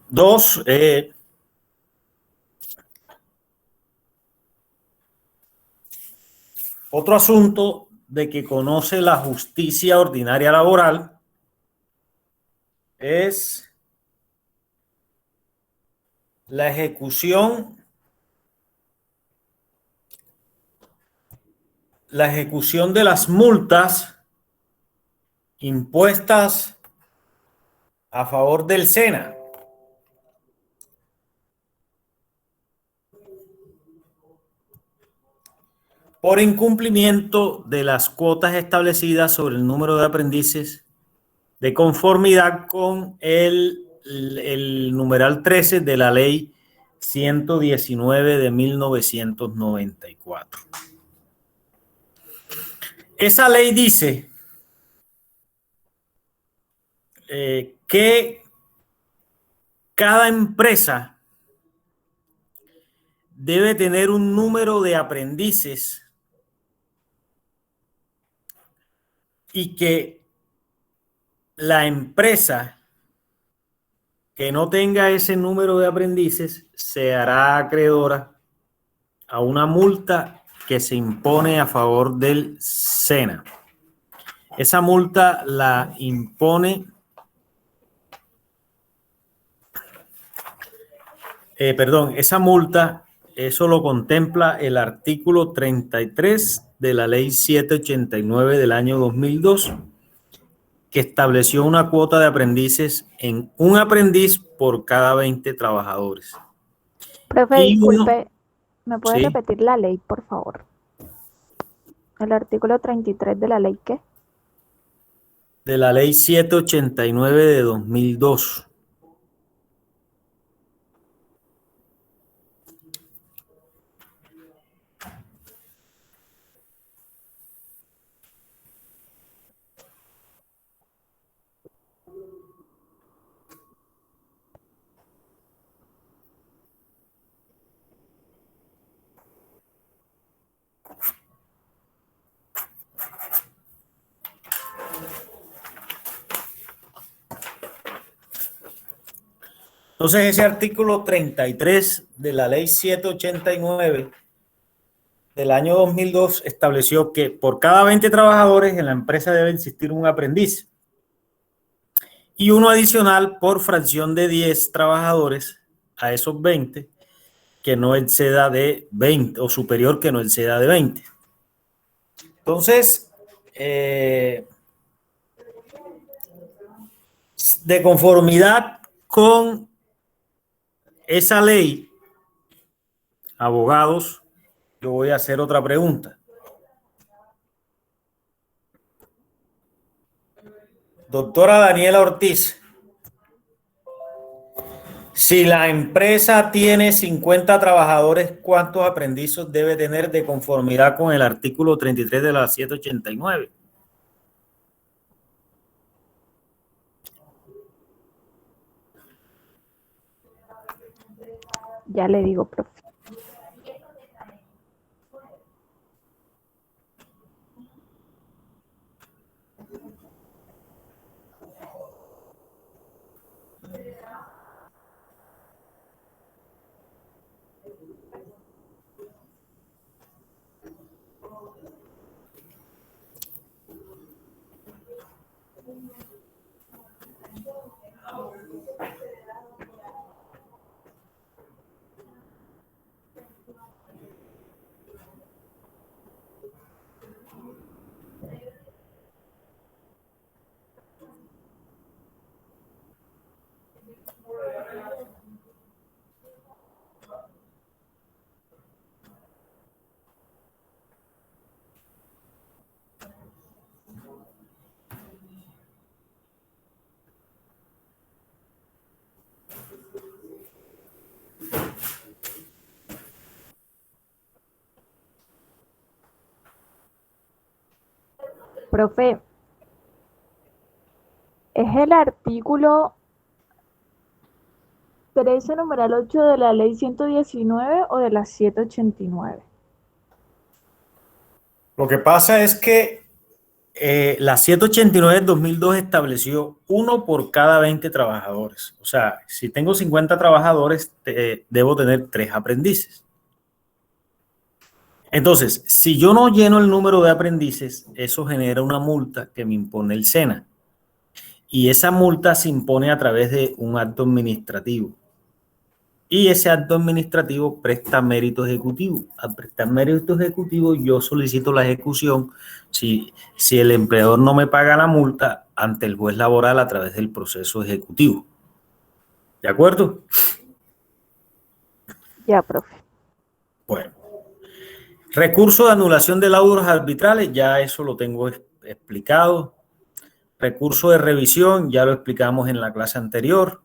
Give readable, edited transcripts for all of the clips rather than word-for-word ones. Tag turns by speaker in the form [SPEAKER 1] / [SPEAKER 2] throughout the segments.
[SPEAKER 1] Dos, otro asunto de que conoce la justicia ordinaria laboral es la ejecución de las multas impuestas a favor del SENA por incumplimiento de las cuotas establecidas sobre el número de aprendices de conformidad con el numeral 13 de la ley 119 de 1994. Esa ley dice que cada empresa debe tener un número de aprendices y que la empresa que no tenga ese número de aprendices se hará acreedora a una multa que se impone a favor del SENA. Esa multa la impone, esa multa, eso lo contempla el artículo 33 de la ley 789 del año 2002, que estableció una cuota de aprendices en un aprendiz por cada 20 trabajadores.
[SPEAKER 2] Profe, disculpe, ¿me puede
[SPEAKER 1] ¿sí?
[SPEAKER 2] repetir la ley, por favor? El artículo 33 de la ley, ¿qué?
[SPEAKER 1] De la ley 789 de 2002. Entonces, ese artículo 33 de la ley 789 del año 2002 estableció que por cada 20 trabajadores en la empresa debe existir un aprendiz y uno adicional por fracción de 10 trabajadores a esos 20 que no exceda de 20 o superior que no exceda de 20. Entonces, de conformidad con esa ley, abogados, yo voy a hacer otra pregunta. Doctora Daniela Ortiz, si la empresa tiene 50 trabajadores, ¿cuántos aprendices debe tener de conformidad con el artículo 33 de la 789?
[SPEAKER 2] Ya le digo, profe. Profe, ¿es el artículo 13 numeral 8 de la ley 119 o de la 789?
[SPEAKER 1] Lo que pasa es que La 789 del 2002 estableció 1 por cada 20 trabajadores. O sea, si tengo 50 trabajadores, debo tener 3 aprendices. Entonces, si yo no lleno el número de aprendices, eso genera una multa que me impone el SENA. Y esa multa se impone a través de un acto administrativo. Y ese acto administrativo presta mérito ejecutivo. Al prestar mérito ejecutivo, yo solicito la ejecución si el empleador no me paga la multa ante el juez laboral a través del proceso ejecutivo. ¿De acuerdo?
[SPEAKER 2] Ya, profe.
[SPEAKER 1] Bueno. Recurso de anulación de laudos arbitrales, ya eso lo tengo explicado. Recurso de revisión, ya lo explicamos en la clase anterior.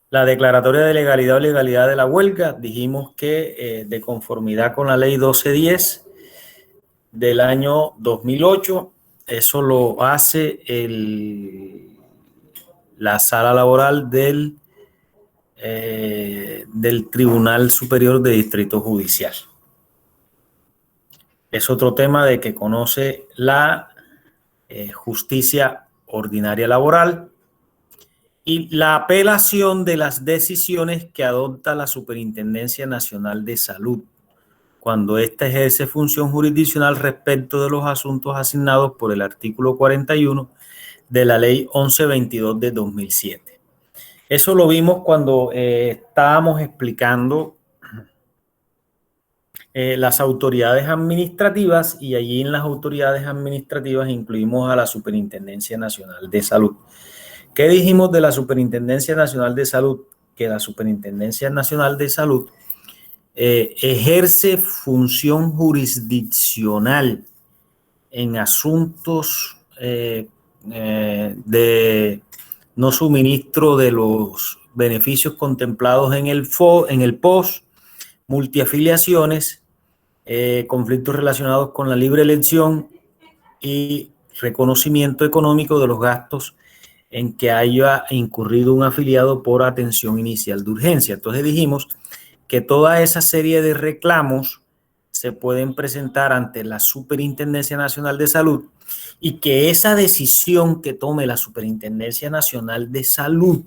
[SPEAKER 1] La declaratoria de legalidad o legalidad de la huelga, dijimos que de conformidad con la ley 1210 del año 2008, eso lo hace la sala laboral del Tribunal Superior de Distrito Judicial. Es otro tema de que conoce la justicia ordinaria laboral y la apelación de las decisiones que adopta la Superintendencia Nacional de Salud cuando ésta ejerce función jurisdiccional respecto de los asuntos asignados por el artículo 41 de la ley 1122 de 2007. Eso lo vimos cuando estábamos explicando las autoridades administrativas, y allí en las autoridades administrativas incluimos a la Superintendencia Nacional de Salud. ¿Qué dijimos de la Superintendencia Nacional de Salud? Que la Superintendencia Nacional de Salud ejerce función jurisdiccional en asuntos de no suministro de los beneficios contemplados en el POS, multiafiliaciones, conflictos relacionados con la libre elección y reconocimiento económico de los gastos en que haya incurrido un afiliado por atención inicial de urgencia. Entonces dijimos que toda esa serie de reclamos se pueden presentar ante la Superintendencia Nacional de Salud y que esa decisión que tome la Superintendencia Nacional de Salud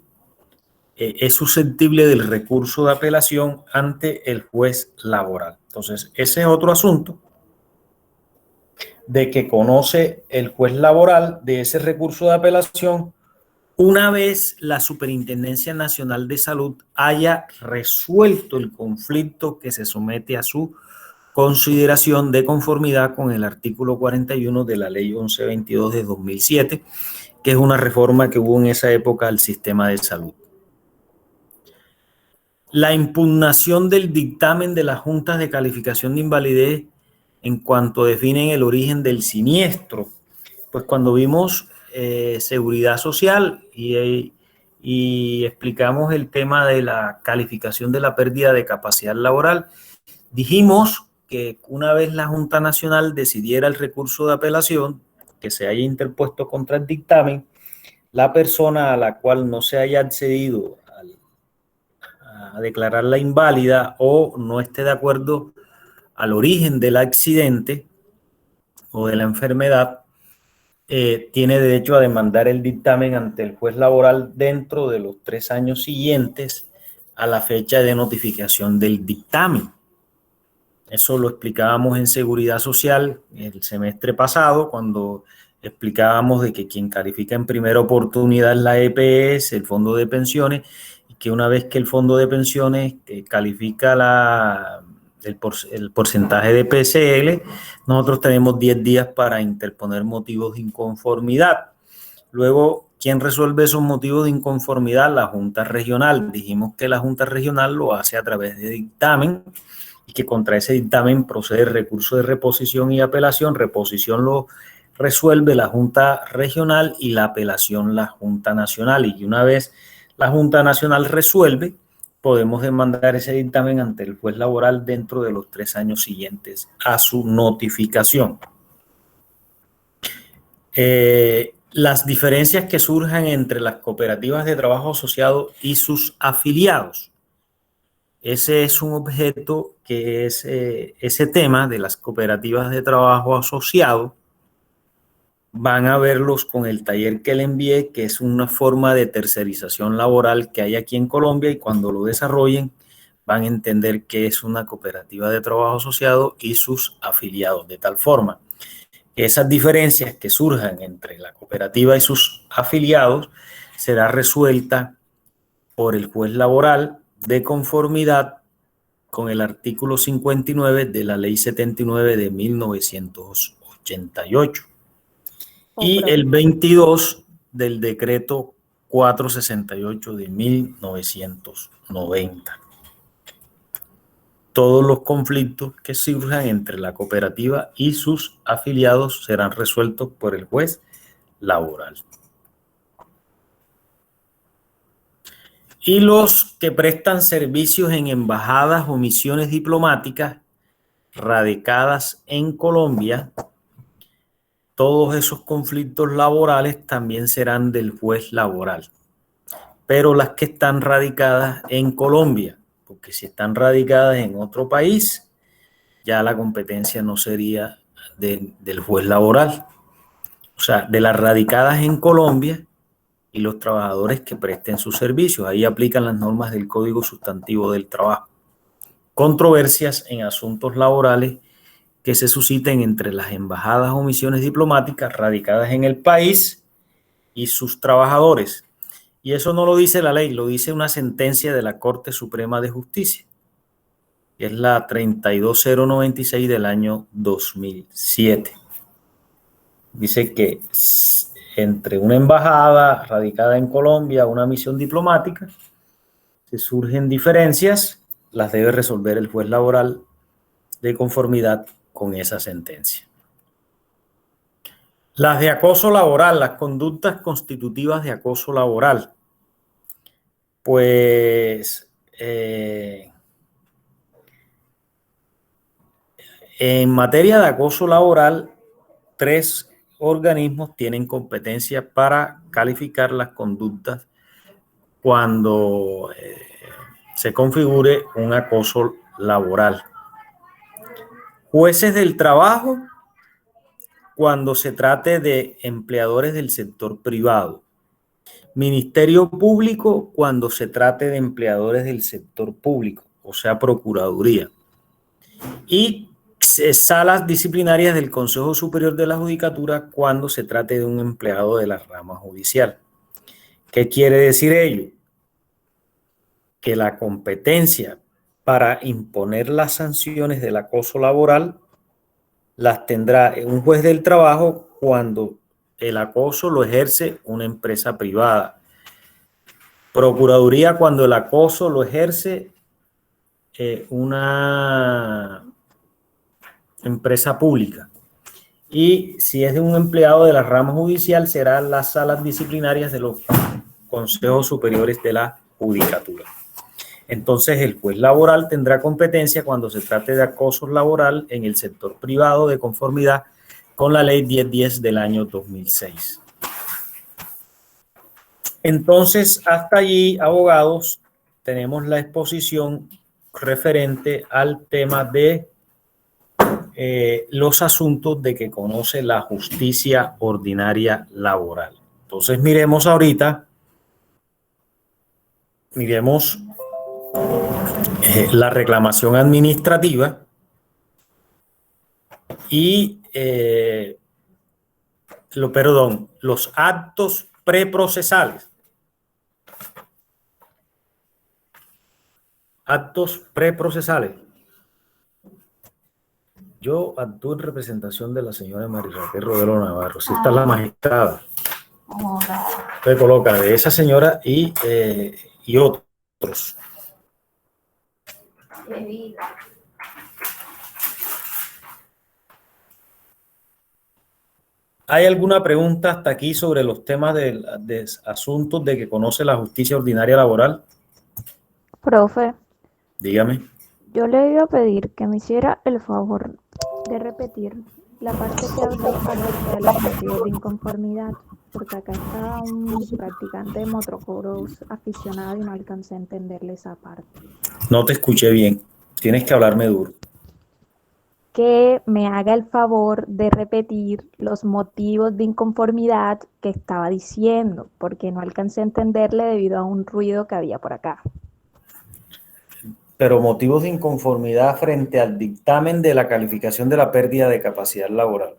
[SPEAKER 1] es susceptible del recurso de apelación ante el juez laboral. Entonces, ese es otro asunto de que conoce el juez laboral de ese recurso de apelación una vez la Superintendencia Nacional de Salud haya resuelto el conflicto que se somete a su consideración de conformidad con el artículo 41 de la ley 1122 de 2007, que es una reforma que hubo en esa época al sistema de salud. La impugnación del dictamen de las juntas de calificación de invalidez en cuanto definen el origen del siniestro. Pues cuando vimos seguridad social y explicamos el tema de la calificación de la pérdida de capacidad laboral, dijimos que una vez la Junta Nacional decidiera el recurso de apelación que se haya interpuesto contra el dictamen, la persona a la cual no se haya accedido a declararla inválida o no esté de acuerdo al origen del accidente o de la enfermedad, tiene derecho a demandar el dictamen ante el juez laboral dentro de los 3 años siguientes a la fecha de notificación del dictamen. Eso lo explicábamos en Seguridad Social el semestre pasado, cuando explicábamos de que quien califica en primera oportunidad es la EPS, el Fondo de Pensiones, y que una vez que el Fondo de Pensiones califica el porcentaje de PSL, nosotros tenemos 10 días para interponer motivos de inconformidad. Luego, ¿quién resuelve esos motivos de inconformidad? La Junta Regional. Dijimos que la Junta Regional lo hace a través de dictamen y que contra ese dictamen procede el recurso de reposición y apelación. Reposición lo resuelve la Junta Regional y la apelación la Junta Nacional. Y una vez la Junta Nacional resuelve, podemos demandar ese dictamen ante el juez laboral dentro de los 3 años siguientes a su notificación. Las diferencias que surjan entre las cooperativas de trabajo asociado y sus afiliados. Ese es un objeto que es ese tema de las cooperativas de trabajo asociado, van a verlos con el taller que le envié, que es una forma de tercerización laboral que hay aquí en Colombia, y cuando lo desarrollen van a entender qué es una cooperativa de trabajo asociado y sus afiliados, de tal forma que esas diferencias que surjan entre la cooperativa y sus afiliados será resuelta por el juez laboral de conformidad con el artículo 59 de la Ley 79 de 1988 y el 22 del decreto 468 de 1990. Todos los conflictos que surjan entre la cooperativa y sus afiliados serán resueltos por el juez laboral. Y los que prestan servicios en embajadas o misiones diplomáticas radicadas en Colombia, todos esos conflictos laborales también serán del juez laboral, pero las que están radicadas en Colombia, porque si están radicadas en otro país, ya la competencia no sería del juez laboral. O sea, de las radicadas en Colombia y los trabajadores que presten sus servicios. Ahí aplican las normas del Código Sustantivo del Trabajo. Controversias en asuntos laborales que se susciten entre las embajadas o misiones diplomáticas radicadas en el país y sus trabajadores. Y eso no lo dice la ley, lo dice una sentencia de la Corte Suprema de Justicia. Es la 32096 del año 2007. Dice que entre una embajada radicada en Colombia, una misión diplomática, si surgen diferencias, las debe resolver el juez laboral de conformidad con esa sentencia. Las de acoso laboral, las conductas constitutivas de acoso laboral. Pues en materia de acoso laboral, 3 organismos tienen competencia para calificar las conductas cuando se configure un acoso laboral. Jueces del trabajo cuando se trate de empleadores del sector privado. Ministerio Público cuando se trate de empleadores del sector público, o sea, Procuraduría. Y salas disciplinarias del Consejo Superior de la Judicatura cuando se trate de un empleado de la rama judicial. ¿Qué quiere decir ello? Que la competencia para imponer las sanciones del acoso laboral las tendrá un juez del trabajo cuando el acoso lo ejerce una empresa privada. Procuraduría cuando el acoso lo ejerce una empresa pública. Y si es de un empleado de la rama judicial, serán las salas disciplinarias de los consejos superiores de la judicatura. Entonces, el juez laboral tendrá competencia cuando se trate de acoso laboral en el sector privado de conformidad con la ley 1010 del año 2006. Entonces, hasta allí, abogados, tenemos la exposición referente al tema de los asuntos de que conoce la justicia ordinaria laboral. Entonces, miremos ahorita, la reclamación administrativa y los actos preprocesales. Actos preprocesales. Yo actúo en representación de la señora María Raquel Rodero Navarro. Si está la magistrada. Usted coloca de esa señora y otros. ¿Hay alguna pregunta hasta aquí sobre los temas de asuntos de que conoce la justicia ordinaria laboral?
[SPEAKER 2] Profe,
[SPEAKER 1] Dígame.
[SPEAKER 2] yo le iba a pedir que me hiciera el favor de repetir la parte que habló acerca de los motivos de inconformidad, porque acá está un practicante de motocross aficionado y no alcancé a entenderle esa parte.
[SPEAKER 1] No te escuché bien. Tienes que hablarme duro.
[SPEAKER 2] que me haga el favor de repetir los motivos de inconformidad que estaba diciendo, porque no alcancé a entenderle debido a un ruido que había por acá.
[SPEAKER 1] Pero motivos de inconformidad frente al dictamen de la calificación de la pérdida de capacidad laboral.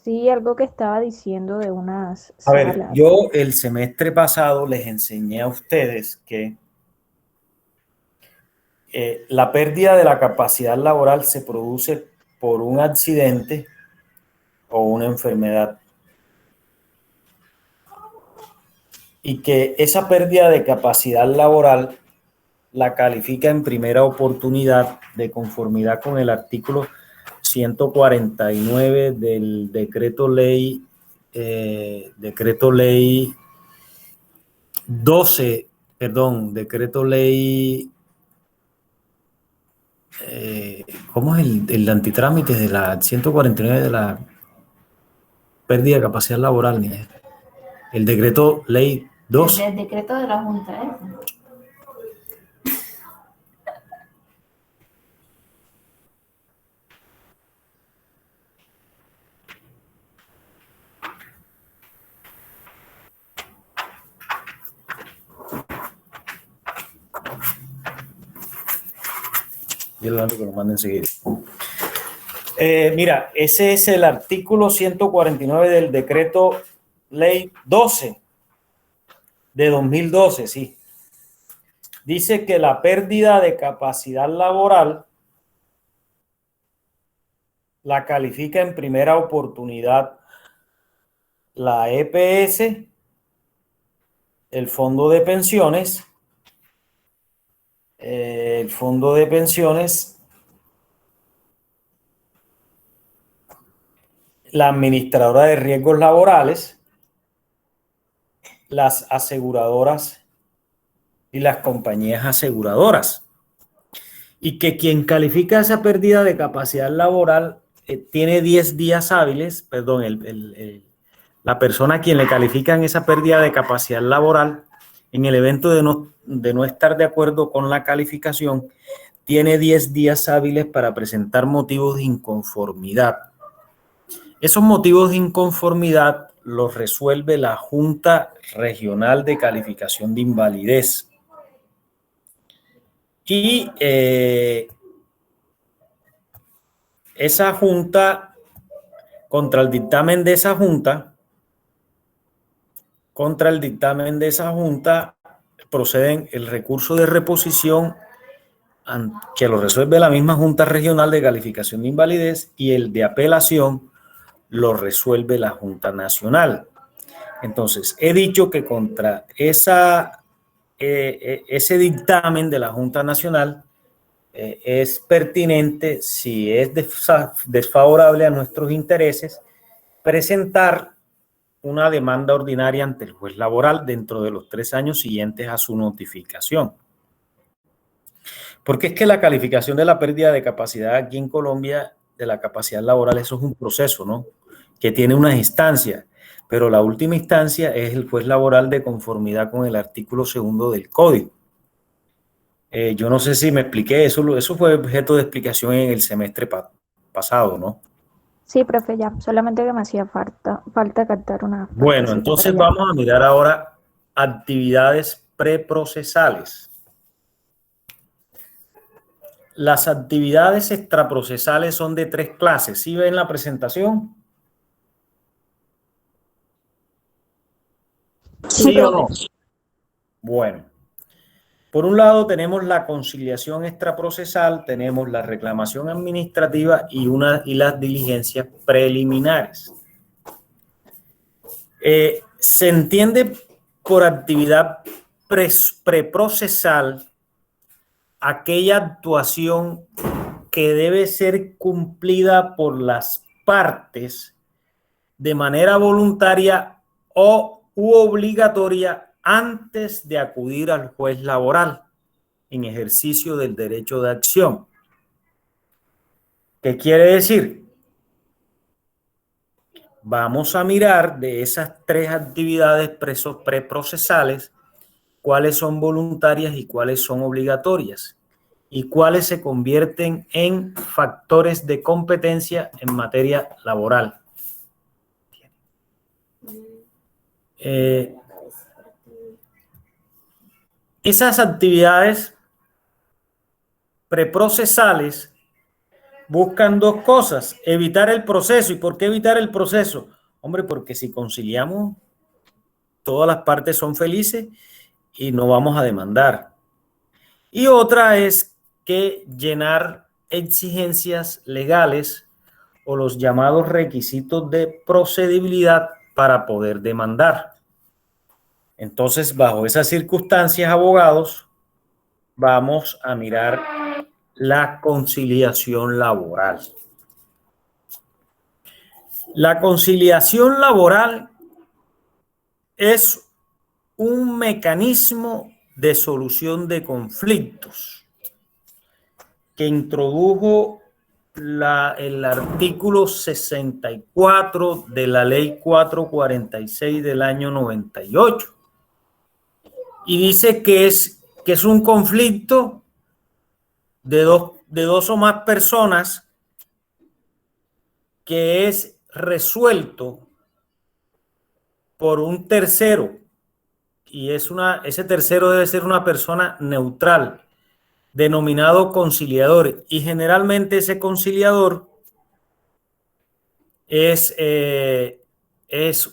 [SPEAKER 2] Sí, algo que estaba diciendo de unas
[SPEAKER 1] A ver,
[SPEAKER 2] salas.
[SPEAKER 1] yo el semestre pasado les enseñé a ustedes que la pérdida de la capacidad laboral se produce por un accidente o una enfermedad. Y que esa pérdida de capacidad laboral la califica en primera oportunidad de conformidad con el artículo 149 del decreto ley 12, perdón, decreto ley, ¿cómo es el antitrámite de la 149 de la pérdida de capacidad laboral? El decreto ley 12.
[SPEAKER 3] El decreto de la Junta, ¿eh?
[SPEAKER 1] Yo lo que lo mando enseguida. Mira, ese es el artículo 149 del decreto ley 12 de 2012, sí. Dice que la pérdida de capacidad laboral la califica en primera oportunidad la EPS, el fondo de pensiones, la administradora de riesgos laborales, las aseguradoras y las compañías aseguradoras. Y que quien califica esa pérdida de capacidad laboral tiene 10 días hábiles, perdón, la persona a quien le califican esa pérdida de capacidad laboral, en el evento de no estar de acuerdo con la calificación, tiene 10 días hábiles para presentar motivos de inconformidad. Esos motivos de inconformidad los resuelve la Junta Regional de Calificación de Invalidez. Y esa junta, contra el dictamen de esa junta, proceden el recurso de reposición que lo resuelve la misma Junta Regional de Calificación de Invalidez, y el de apelación lo resuelve la Junta Nacional. Entonces, he dicho que contra ese dictamen de la Junta Nacional es pertinente, si es desfavorable a nuestros intereses, presentar una demanda ordinaria ante el juez laboral dentro de los 3 años siguientes a su notificación. Porque es que la calificación de la pérdida de capacidad aquí en Colombia, de la capacidad laboral, eso es un proceso, ¿no? Que tiene unas instancias, pero la última instancia es el juez laboral de conformidad con el artículo 2 del Código. Yo no sé si me expliqué, eso fue objeto de explicación en el semestre pasado, ¿no?
[SPEAKER 2] Sí, profe, ya, solamente que me hacía falta captar una parte.
[SPEAKER 1] Bueno, entonces vamos a mirar ahora actividades preprocesales. Las actividades extraprocesales son de 3 clases. ¿Sí ven la presentación? ¿Sí o no? Bueno. Por un lado tenemos la conciliación extraprocesal, tenemos la reclamación administrativa y las diligencias preliminares. Se entiende por actividad preprocesal aquella actuación que debe ser cumplida por las partes de manera voluntaria u obligatoria antes de acudir al juez laboral en ejercicio del derecho de acción. ¿Qué quiere decir? Vamos a mirar de esas 3 actividades preprocesales cuáles son voluntarias y cuáles son obligatorias. y cuáles se convierten en factores de competencia en materia laboral. Esas actividades preprocesales buscan dos cosas: evitar el proceso. ¿Y por qué evitar el proceso? Hombre, porque si conciliamos, todas las partes son felices y no vamos a demandar. Y otra es que llenar exigencias legales o los llamados requisitos de procedibilidad para poder demandar. Entonces, bajo esas circunstancias, abogados, vamos a mirar la conciliación laboral. La conciliación laboral es un mecanismo de solución de conflictos que introdujo el artículo 64 de la ley 446 del año 98. Y dice que es un conflicto de dos o más personas que es resuelto por un tercero, y ese tercero debe ser una persona neutral, denominado conciliador, y generalmente ese conciliador es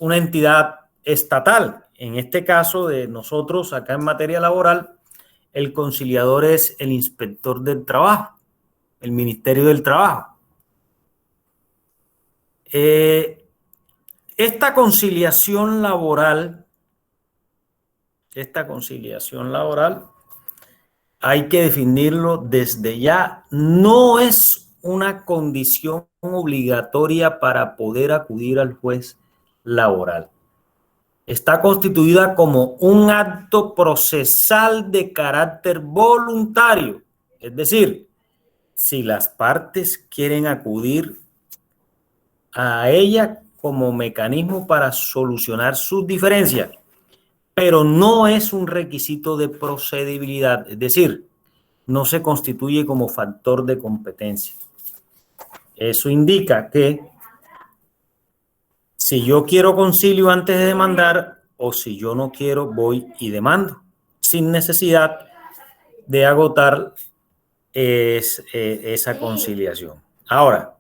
[SPEAKER 1] una entidad estatal. En este caso de nosotros, acá en materia laboral, el conciliador es el inspector del trabajo, el Ministerio del Trabajo. Esta conciliación laboral, hay que definirlo desde ya, no es una condición obligatoria para poder acudir al juez laboral. Está constituida como un acto procesal de carácter voluntario. Es decir, si las partes quieren acudir a ella como mecanismo para solucionar sus diferencias, pero no es un requisito de procedibilidad, es decir, no se constituye como factor de competencia. Eso indica que si yo quiero concilio antes de demandar, o si yo no quiero, voy y demando, sin necesidad de agotar esa conciliación. Ahora,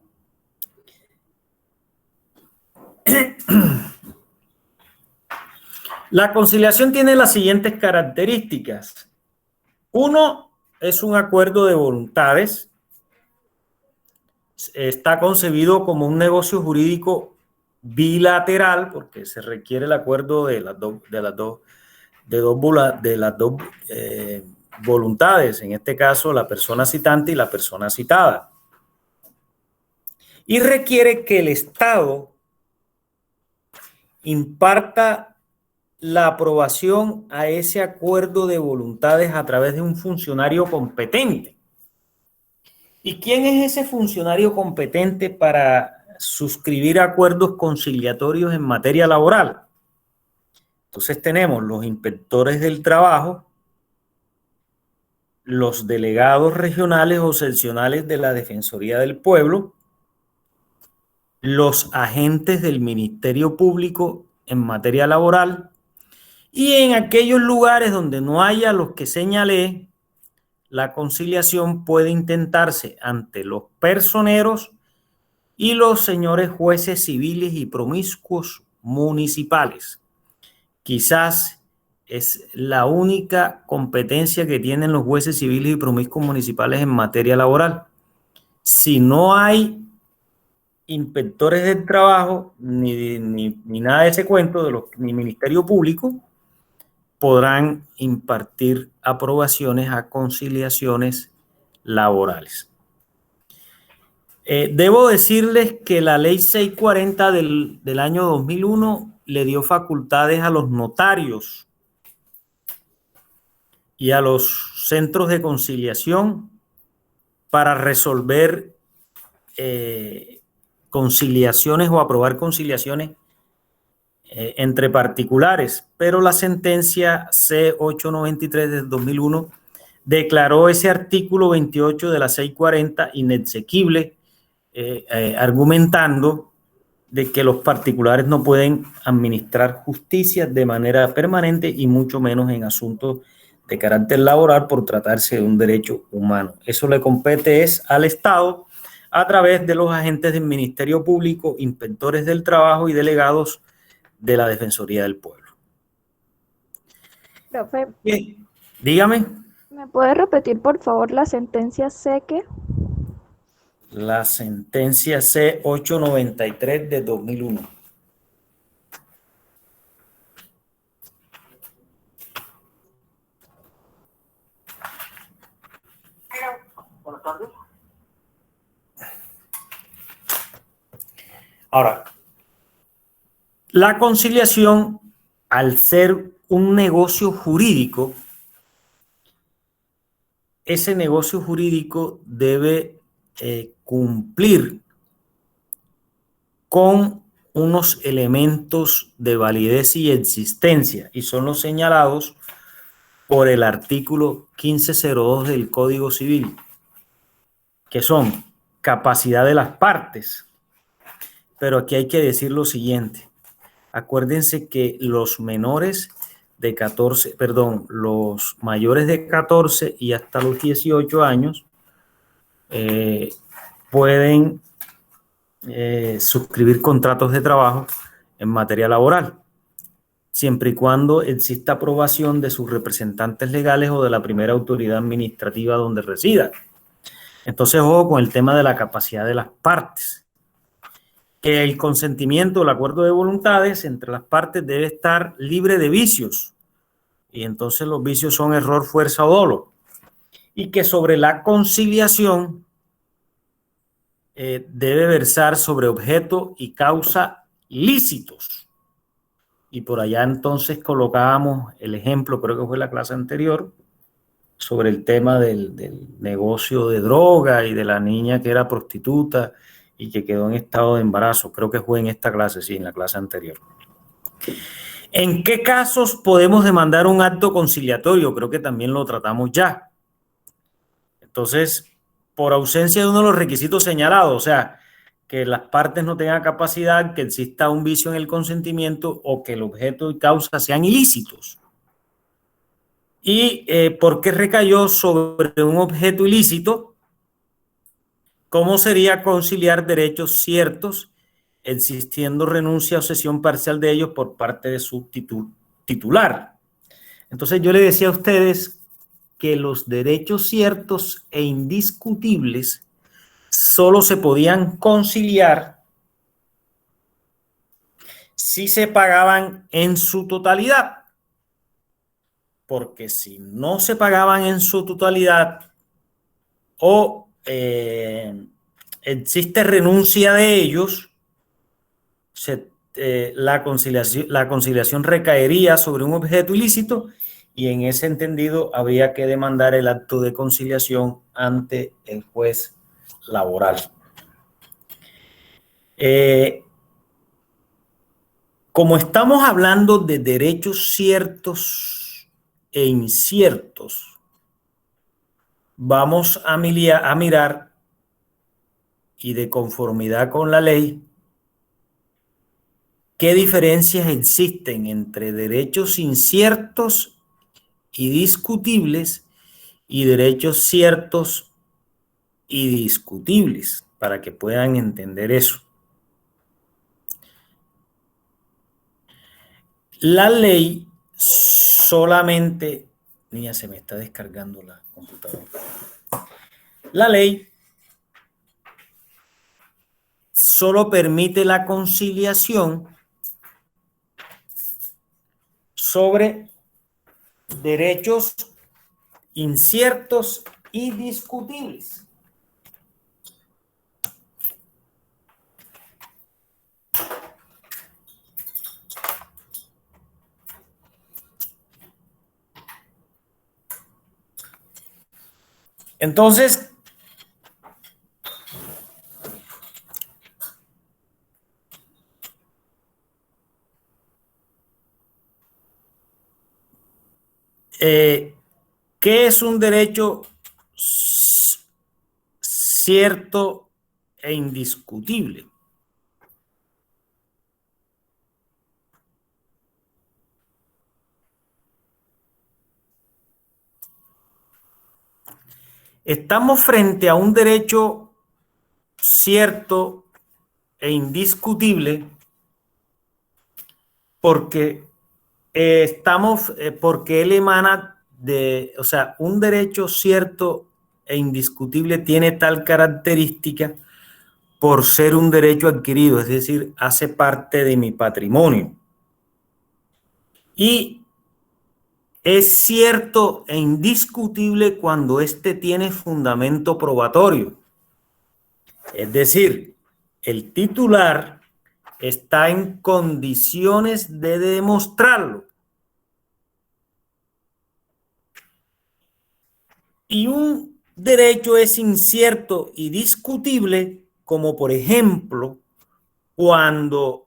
[SPEAKER 1] la conciliación tiene las siguientes características. Uno, es un acuerdo de voluntades. Está concebido como un negocio jurídico bilateral, porque se requiere el acuerdo de las dos voluntades, en este caso la persona citante y la persona citada. Y requiere que el Estado imparta la aprobación a ese acuerdo de voluntades a través de un funcionario competente. ¿Y quién es ese funcionario competente para suscribir acuerdos conciliatorios en materia laboral? Entonces tenemos los inspectores del trabajo, los delegados regionales o seccionales de la Defensoría del Pueblo, los agentes del Ministerio Público en materia laboral, y en aquellos lugares donde no haya los que señalé, la conciliación puede intentarse ante los personeros y los señores jueces civiles y promiscuos municipales. Quizás es la única competencia que tienen los jueces civiles y promiscuos municipales en materia laboral. Si no hay inspectores del trabajo, ni nada de ese cuento, ni Ministerio Público, podrán impartir aprobaciones a conciliaciones laborales. Debo decirles que la ley 640 del año 2001 le dio facultades a los notarios y a los centros de conciliación para resolver conciliaciones o aprobar conciliaciones entre particulares, pero la sentencia C893 del 2001 declaró ese artículo 28 de la 640 inexequible, argumentando de que los particulares no pueden administrar justicia de manera permanente y mucho menos en asuntos de carácter laboral por tratarse de un derecho humano. Eso le compete es al Estado a través de los agentes del Ministerio Público, inspectores del trabajo y delegados de la Defensoría del Pueblo.
[SPEAKER 2] Profe,
[SPEAKER 1] Dígame.
[SPEAKER 2] ¿me puede repetir por favor la sentencia C que?
[SPEAKER 1] La sentencia C-893 de 2001.
[SPEAKER 3] Buenas tardes.
[SPEAKER 1] Ahora, la conciliación, al ser un negocio jurídico, ese negocio jurídico debe cumplir con unos elementos de validez y existencia, y son los señalados por el artículo 1502 del Código Civil, que son capacidad de las partes. Pero aquí hay que decir lo siguiente. Acuérdense que los menores de 14, perdón, los mayores de 14 y hasta los 18 años pueden suscribir contratos de trabajo en materia laboral, siempre y cuando exista aprobación de sus representantes legales o de la primera autoridad administrativa donde resida. Entonces, ojo con el tema de la capacidad de las partes. Que el consentimiento, el acuerdo de voluntades entre las partes debe estar libre de vicios. Y entonces los vicios son error, fuerza o dolo. Y que sobre la conciliación debe versar sobre objeto y causa lícitos. Y por allá entonces colocábamos el ejemplo, creo que fue la clase anterior, sobre el tema del negocio de droga y de la niña que era prostituta y que quedó en estado de embarazo. Creo que fue en esta clase, sí, en la clase anterior. ¿En qué casos podemos demandar un acto conciliatorio? Creo que también lo tratamos ya. Entonces, por ausencia de uno de los requisitos señalados, o sea, que las partes no tengan capacidad, que exista un vicio en el consentimiento o que el objeto y causa sean ilícitos. ¿Y por qué recayó sobre un objeto ilícito? ¿Cómo sería conciliar derechos ciertos existiendo renuncia o cesión parcial de ellos por parte de su titular? Entonces yo le decía a ustedes que los derechos ciertos e indiscutibles solo se podían conciliar si se pagaban en su totalidad. Porque si no se pagaban en su totalidad o existe renuncia de ellos, la conciliación recaería sobre un objeto ilícito y en ese entendido habría que demandar el acto de conciliación ante el juez laboral. Como estamos hablando de derechos ciertos e inciertos, vamos a mirar y de conformidad con la ley, ¿qué diferencias existen entre derechos inciertos y discutibles y derechos ciertos y discutibles? Para que puedan entender eso. La ley solamente... Niña, se me está descargando la computadora. La ley solo permite la conciliación sobre derechos inciertos y discutibles. Entonces, ¿qué ¿Qué es un derecho cierto e indiscutible? Estamos frente a un derecho cierto e indiscutible porque porque él emana de, o sea, un derecho cierto e indiscutible tiene tal característica por ser un derecho adquirido, es decir, hace parte de mi patrimonio. Y es cierto e indiscutible cuando éste tiene fundamento probatorio. Es decir, el titular está en condiciones de demostrarlo. Y un derecho es incierto y discutible, como por ejemplo, cuando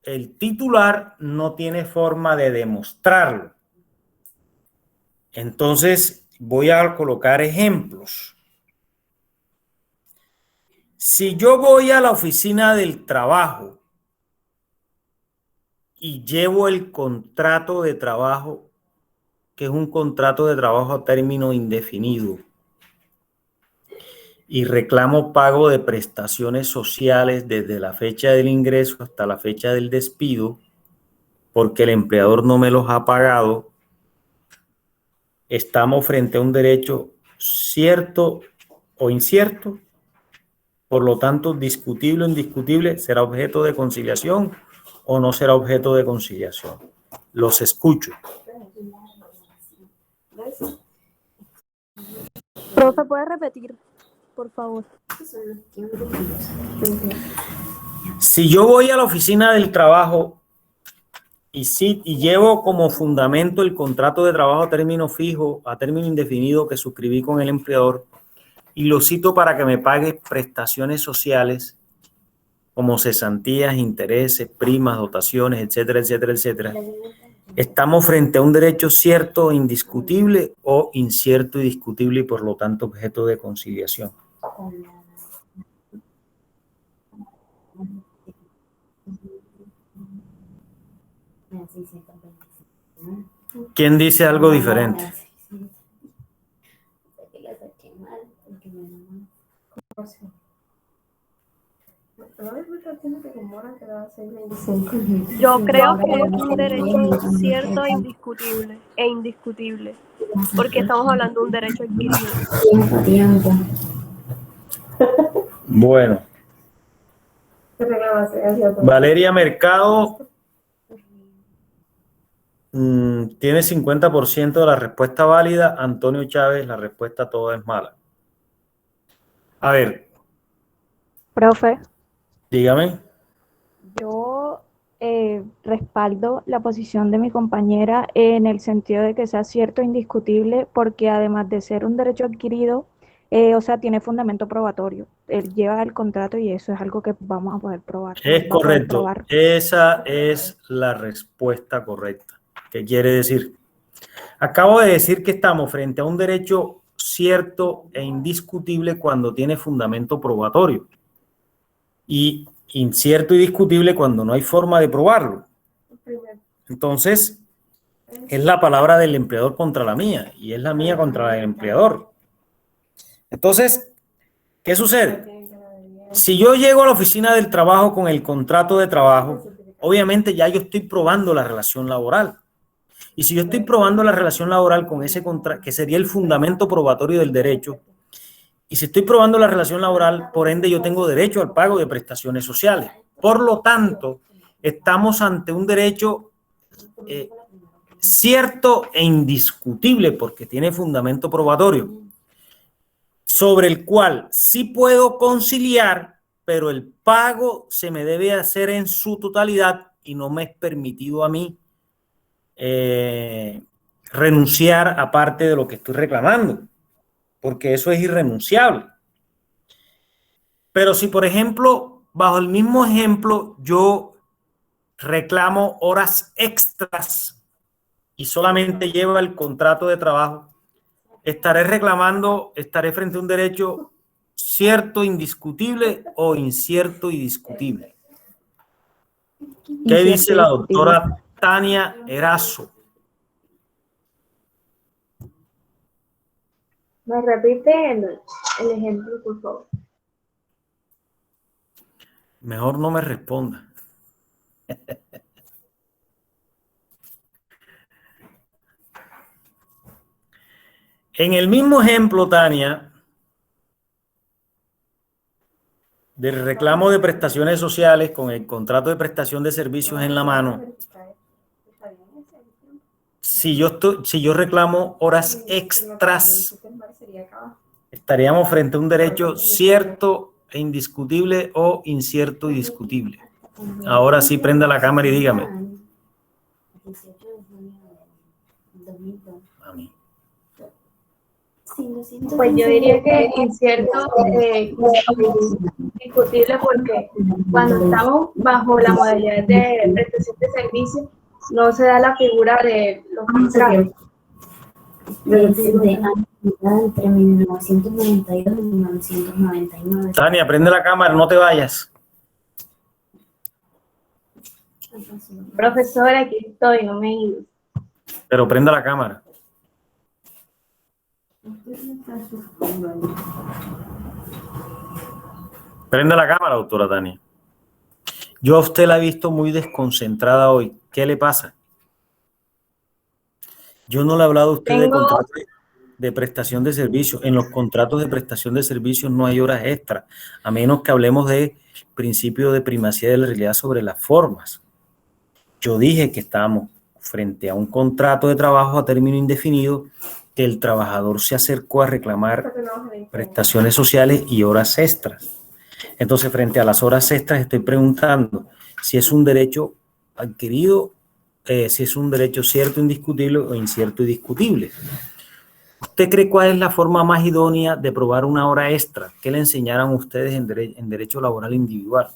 [SPEAKER 1] el titular no tiene forma de demostrarlo. Entonces, voy a colocar ejemplos. Si yo voy a la oficina del trabajo y llevo el contrato de trabajo, que es un contrato de trabajo a término indefinido, y reclamo pago de prestaciones sociales desde la fecha del ingreso hasta la fecha del despido, porque el empleador no me los ha pagado, estamos frente a un derecho cierto o incierto, por lo tanto, discutible o indiscutible, ¿será objeto de conciliación o no será objeto de conciliación? Los escucho.
[SPEAKER 4] Profe, ¿puede repetir, por favor?
[SPEAKER 1] Si yo voy a la oficina del trabajo y llevo como fundamento el contrato de trabajo a término fijo, a término indefinido que suscribí con el empleador, y lo cito para que me pague prestaciones sociales como cesantías, intereses, primas, dotaciones, etcétera, etcétera, etcétera, estamos frente a un derecho cierto, indiscutible o incierto y discutible y por lo tanto objeto de conciliación. ¿Quién dice algo diferente?
[SPEAKER 4] Yo creo que es un derecho cierto e indiscutible, porque estamos hablando de un derecho adquirido.
[SPEAKER 1] Bueno. Valeria Mercado tiene 50% de la respuesta válida. Antonio Chávez, la respuesta toda es mala. A ver.
[SPEAKER 2] Profe,
[SPEAKER 1] Dígame.
[SPEAKER 2] yo respaldo la posición de mi compañera en el sentido de que sea cierto e indiscutible, porque además de ser un derecho adquirido, o sea, tiene fundamento probatorio. Él lleva el contrato y eso es algo que vamos a poder probar.
[SPEAKER 1] Es correcto. Esa es la respuesta correcta. ¿Qué quiere decir? Acabo de decir que estamos frente a un derecho cierto e indiscutible cuando tiene fundamento probatorio y incierto y discutible cuando no hay forma de probarlo. Entonces, es la palabra del empleador contra la mía y es la mía contra el empleador. Entonces, ¿qué sucede? Si yo llego a la oficina del trabajo con el contrato de trabajo, obviamente ya yo estoy probando la relación laboral. Y si yo estoy probando la relación laboral con ese contrato, que sería el fundamento probatorio del derecho, y si estoy probando la relación laboral, por ende yo tengo derecho al pago de prestaciones sociales. Por lo tanto, estamos ante un derecho cierto e indiscutible porque tiene fundamento probatorio, sobre el cual sí puedo conciliar, pero el pago se me debe hacer en su totalidad y no me es permitido a mí renunciar a parte de lo que estoy reclamando, porque eso es irrenunciable. Pero si, por ejemplo, bajo el mismo ejemplo, yo reclamo horas extras y solamente lleva el contrato de trabajo, estaré frente a un derecho cierto, indiscutible o incierto y discutible. ¿Qué dice la doctora Tania Erazo?
[SPEAKER 5] ¿Me repite el ejemplo, por favor?
[SPEAKER 1] Mejor no me responda. En el mismo ejemplo, Tania, del reclamo de prestaciones sociales con el contrato de prestación de servicios en la mano, si yo reclamo horas extras, estaríamos frente a un derecho cierto e indiscutible o incierto y discutible. Ahora sí, prenda la cámara y dígame. Mami.
[SPEAKER 5] Pues yo diría que incierto, discutible, porque cuando estamos bajo la modalidad de prestación de servicios, no se da la figura de los contratos.
[SPEAKER 6] Entre 1992 y 1999.
[SPEAKER 1] Tania, prende la cámara, no te vayas.
[SPEAKER 5] Profesora, aquí estoy, no me he ido.
[SPEAKER 1] Pero prenda la cámara. Prenda la cámara, doctora Tania. Yo a usted la he visto muy desconcentrada hoy. ¿Qué le pasa? Yo no le he hablado a usted de contratos de prestación de servicios. En los contratos de prestación de servicios no hay horas extras, a menos que hablemos de principio de primacía de la realidad sobre las formas. Yo dije que estábamos frente a un contrato de trabajo a término indefinido, que el trabajador se acercó a reclamar prestaciones sociales y horas extras. Entonces, frente a las horas extras, estoy preguntando si es un derecho adquirido, si es un derecho cierto, indiscutible o incierto y discutible. ¿Usted cree cuál es la forma más idónea de probar una hora extra? ¿Qué le enseñaran ustedes en derecho laboral individual?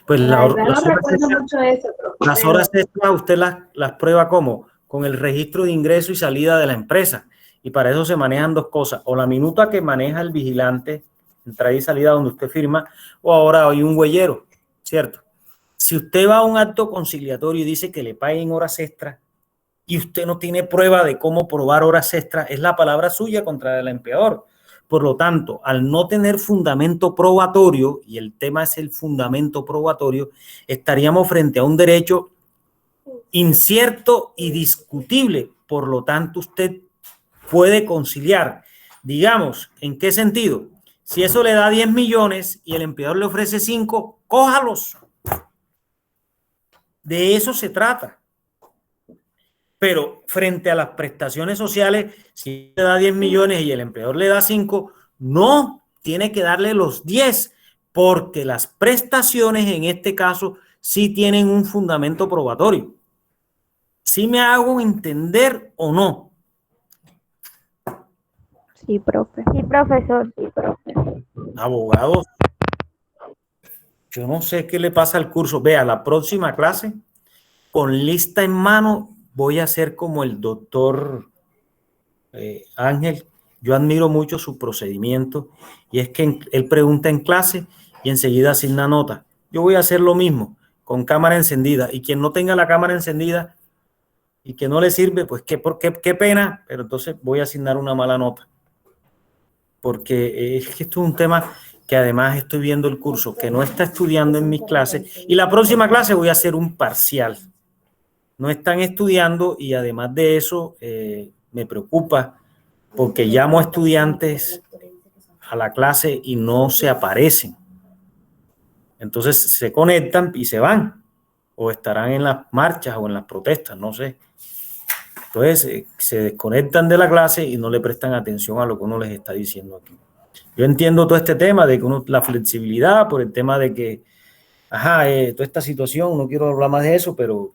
[SPEAKER 1] Pues las horas extras usted las prueba ¿cómo? Con el registro de ingreso y salida de la empresa. Y para eso se manejan dos cosas. O la minuta que maneja el vigilante, entrada y salida donde usted firma, o ahora hay un huellero, ¿cierto? Si usted va a un acto conciliatorio y dice que le paguen horas extras y usted no tiene prueba de cómo probar horas extras, es la palabra suya contra el empleador. Por lo tanto, al no tener fundamento probatorio, y el tema es el fundamento probatorio, estaríamos frente a un derecho incierto y discutible. Por lo tanto, usted puede conciliar. Digamos, ¿en qué sentido? Si eso le da 10 millones y el empleador le ofrece 5, cójalos. De eso se trata. Pero frente a las prestaciones sociales, si le da 10 millones y el empleador le da 5, no, tiene que darle los 10, porque las prestaciones en este caso sí tienen un fundamento probatorio. ¿Sí me hago entender o no?
[SPEAKER 2] Sí, profe. Sí, profesor. Sí, profe.
[SPEAKER 1] Abogados, yo no sé qué le pasa al curso. Vea, la próxima clase, con lista en mano, voy a hacer como el doctor Ángel. Yo admiro mucho su procedimiento y es que él pregunta en clase y enseguida asigna nota. Yo voy a hacer lo mismo con cámara encendida, y quien no tenga la cámara encendida y que no le sirve, pues qué pena, pero entonces voy a asignar una mala nota. Porque es que esto es un tema que además estoy viendo el curso que no está estudiando en mis clases, y la próxima clase voy a hacer un parcial. No están estudiando y además de eso me preocupa porque llamo a estudiantes a la clase y no se aparecen. Entonces se conectan y se van, o estarán en las marchas o en las protestas, no sé. Entonces se desconectan de la clase y no le prestan atención a lo que uno les está diciendo aquí. Yo entiendo todo este tema de que la flexibilidad, por el tema de que, toda esta situación, no quiero hablar más de eso, pero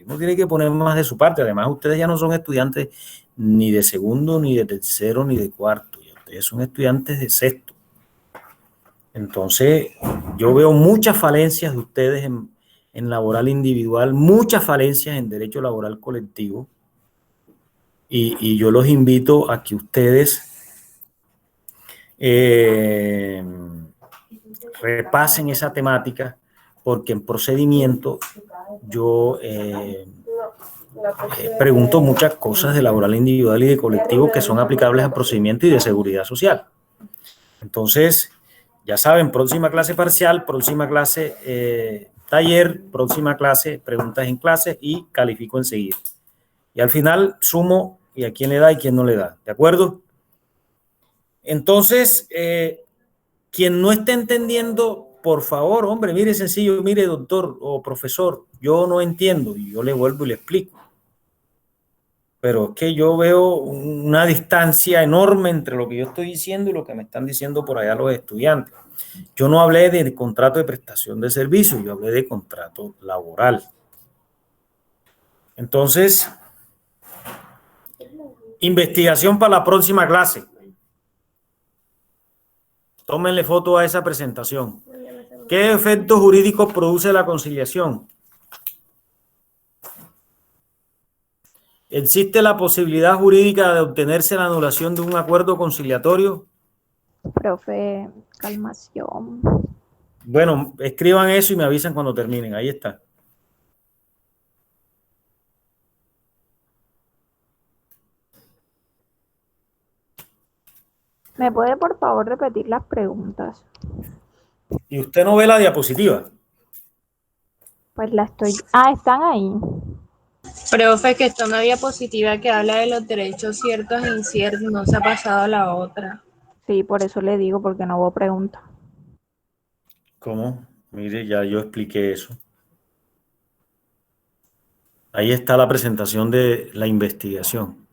[SPEAKER 1] uno tiene que poner más de su parte. Además, ustedes ya no son estudiantes ni de segundo, ni de tercero, ni de cuarto. Ustedes son estudiantes de sexto. Entonces, yo veo muchas falencias de ustedes en laboral individual, muchas falencias en derecho laboral colectivo, y yo los invito a que ustedes repasen esa temática, porque en procedimiento yo pregunto muchas cosas de laboral individual y de colectivo que son aplicables al procedimiento y de seguridad social. Entonces, ya saben, próxima clase parcial, próxima clase taller, próxima clase preguntas en clase y califico enseguida. Y al final sumo y a quién le da y quién no le da. ¿De acuerdo? Entonces, quien no esté entendiendo, por favor, hombre, mire sencillo, mire doctor o profesor, yo no entiendo, y yo le vuelvo y le explico. Pero es que yo veo una distancia enorme entre lo que yo estoy diciendo y lo que me están diciendo por allá los estudiantes. Yo no hablé de contrato de prestación de servicio, yo hablé de contrato laboral. Entonces, investigación para la próxima clase. Tómenle foto a esa presentación. ¿Qué efectos jurídicos produce la conciliación? ¿Existe la posibilidad jurídica de obtenerse la anulación de un acuerdo conciliatorio?
[SPEAKER 2] Profe, calmación.
[SPEAKER 1] Bueno, escriban eso y me avisan cuando terminen. Ahí está.
[SPEAKER 2] ¿Me puede por favor repetir las preguntas?
[SPEAKER 1] ¿Y usted no ve la diapositiva?
[SPEAKER 2] Pues la estoy... Ah, están ahí.
[SPEAKER 7] Profe, que está una diapositiva que habla de los derechos ciertos e inciertos, no se ha pasado a la otra.
[SPEAKER 2] Sí, por eso le digo, porque no hubo pregunta.
[SPEAKER 1] ¿Cómo? Mire, ya yo expliqué eso. Ahí está la presentación de la investigación.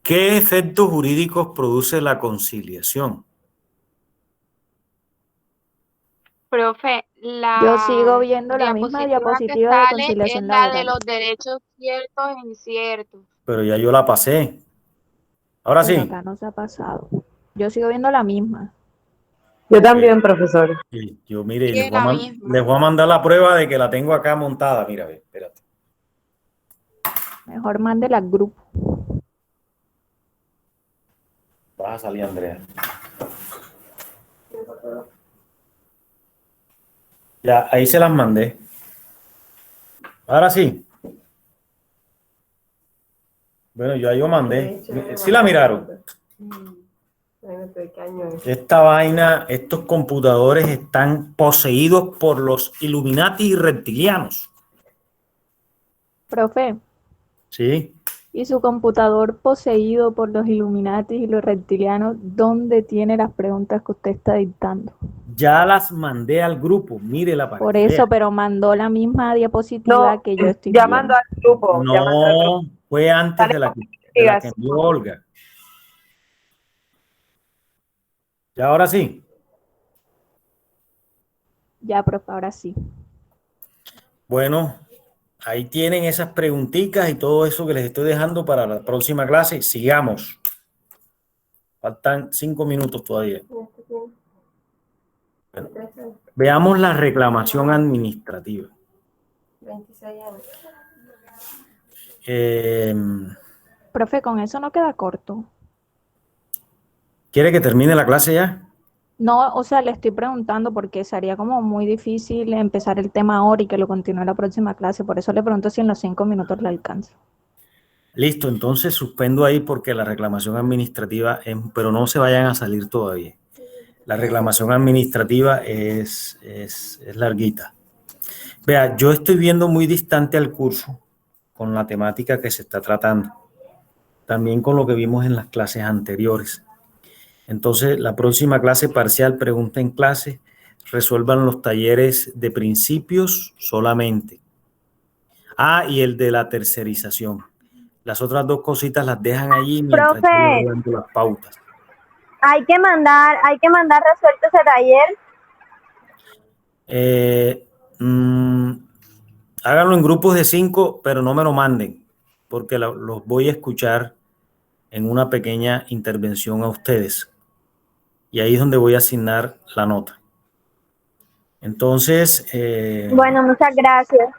[SPEAKER 1] ¿Qué efectos jurídicos produce la conciliación?
[SPEAKER 8] Profe,
[SPEAKER 2] Yo
[SPEAKER 8] la
[SPEAKER 2] sigo viendo la misma diapositiva de
[SPEAKER 8] que sale es
[SPEAKER 2] conciliación
[SPEAKER 8] la de
[SPEAKER 2] laboral.
[SPEAKER 8] los derechos ciertos e inciertos.
[SPEAKER 1] Pero ya yo la pasé. Ahora
[SPEAKER 2] Pero
[SPEAKER 1] sí.
[SPEAKER 2] acá no se ha pasado. Yo sigo viendo la misma.
[SPEAKER 9] Yo también, profesor.
[SPEAKER 1] Sí, yo, mire,
[SPEAKER 8] Sí,
[SPEAKER 1] les
[SPEAKER 8] la misma.
[SPEAKER 1] voy a mandar la prueba de que la tengo acá montada. Mira, ve, espérate.
[SPEAKER 2] Mejor mándela al grupo.
[SPEAKER 1] Vas a salir, Andrea. Ya, ahí se las mandé. Ahora sí. Bueno, yo mandé. ¿Sí la miraron? Esta vaina, estos computadores están poseídos por los Illuminati y reptilianos.
[SPEAKER 2] Profe,
[SPEAKER 1] Sí.
[SPEAKER 2] ¿y su computador poseído por los Illuminati y los reptilianos, dónde tiene las preguntas que usted está dictando?
[SPEAKER 1] Ya las mandé al grupo. Mírela para
[SPEAKER 2] Por
[SPEAKER 1] que
[SPEAKER 2] eso,
[SPEAKER 1] vea.
[SPEAKER 2] pero mandó la misma diapositiva
[SPEAKER 9] No,
[SPEAKER 2] que yo estoy
[SPEAKER 9] ya
[SPEAKER 2] viendo.
[SPEAKER 9] mandó al grupo. ya mandó al grupo.
[SPEAKER 1] No, fue antes de la que envió Olga. ¿Ya ahora sí?
[SPEAKER 2] Ya, profe, ahora sí.
[SPEAKER 1] Bueno, ahí tienen esas preguntitas y todo eso que les estoy dejando para la próxima clase. Sigamos. Faltan 5 minutos todavía. Bueno, veamos la reclamación administrativa.
[SPEAKER 5] 26 años.
[SPEAKER 2] Profe, con eso no queda corto.
[SPEAKER 1] ¿Quiere que termine la clase ya?
[SPEAKER 2] No, o sea, le estoy preguntando porque sería como muy difícil empezar el tema ahora y que lo continúe en la próxima clase. Por eso le pregunto si en los 5 minutos le alcanza.
[SPEAKER 1] Listo, entonces suspendo ahí porque la reclamación administrativa, pero no se vayan a salir todavía. La reclamación administrativa es larguita. Vea, yo estoy viendo muy distante al curso con la temática que se está tratando. También con lo que vimos en las clases anteriores. Entonces, la próxima clase parcial, pregunta en clase, resuelvan los talleres de principios solamente. Ah, y el de la tercerización. Las otras dos cositas las dejan allí mientras yo voy dando las pautas.
[SPEAKER 10] Hay que mandar resuelto ese taller.
[SPEAKER 1] Háganlo en grupos de 5, pero no me lo manden, porque los voy a escuchar en una pequeña intervención a ustedes. Y ahí es donde voy a asignar la nota. Entonces,
[SPEAKER 10] Bueno, muchas gracias.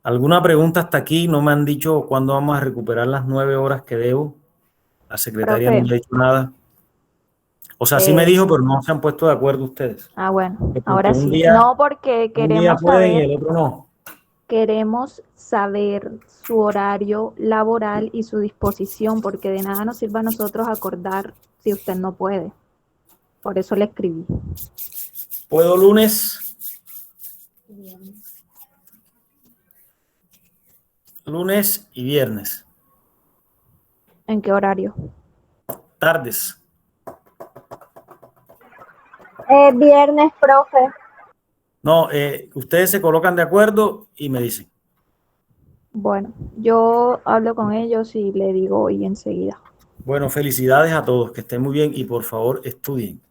[SPEAKER 1] ¿alguna pregunta hasta aquí? No me han dicho cuándo vamos a recuperar las 9 horas que debo. La secretaria no
[SPEAKER 2] Profe.
[SPEAKER 1] me ha dicho nada. O sea, sí me dijo, pero no se han puesto de acuerdo ustedes.
[SPEAKER 2] Bueno,
[SPEAKER 1] Porque
[SPEAKER 2] ahora
[SPEAKER 1] un
[SPEAKER 2] sí.
[SPEAKER 1] día-
[SPEAKER 2] No, porque
[SPEAKER 1] Un día
[SPEAKER 2] queremos
[SPEAKER 1] pueden y
[SPEAKER 2] saber,
[SPEAKER 1] el otro no.
[SPEAKER 2] queremos saber su horario laboral y su disposición, porque de nada nos sirve a nosotros acordar si usted no puede. Por eso le escribí.
[SPEAKER 1] ¿Puedo lunes? Lunes y viernes.
[SPEAKER 2] ¿En qué horario?
[SPEAKER 1] Tardes.
[SPEAKER 10] Viernes, profe.
[SPEAKER 1] No, ustedes se colocan de acuerdo y me dicen.
[SPEAKER 2] Bueno, yo hablo con ellos y le digo hoy enseguida.
[SPEAKER 1] Bueno, felicidades a todos, que estén muy bien y por favor estudien.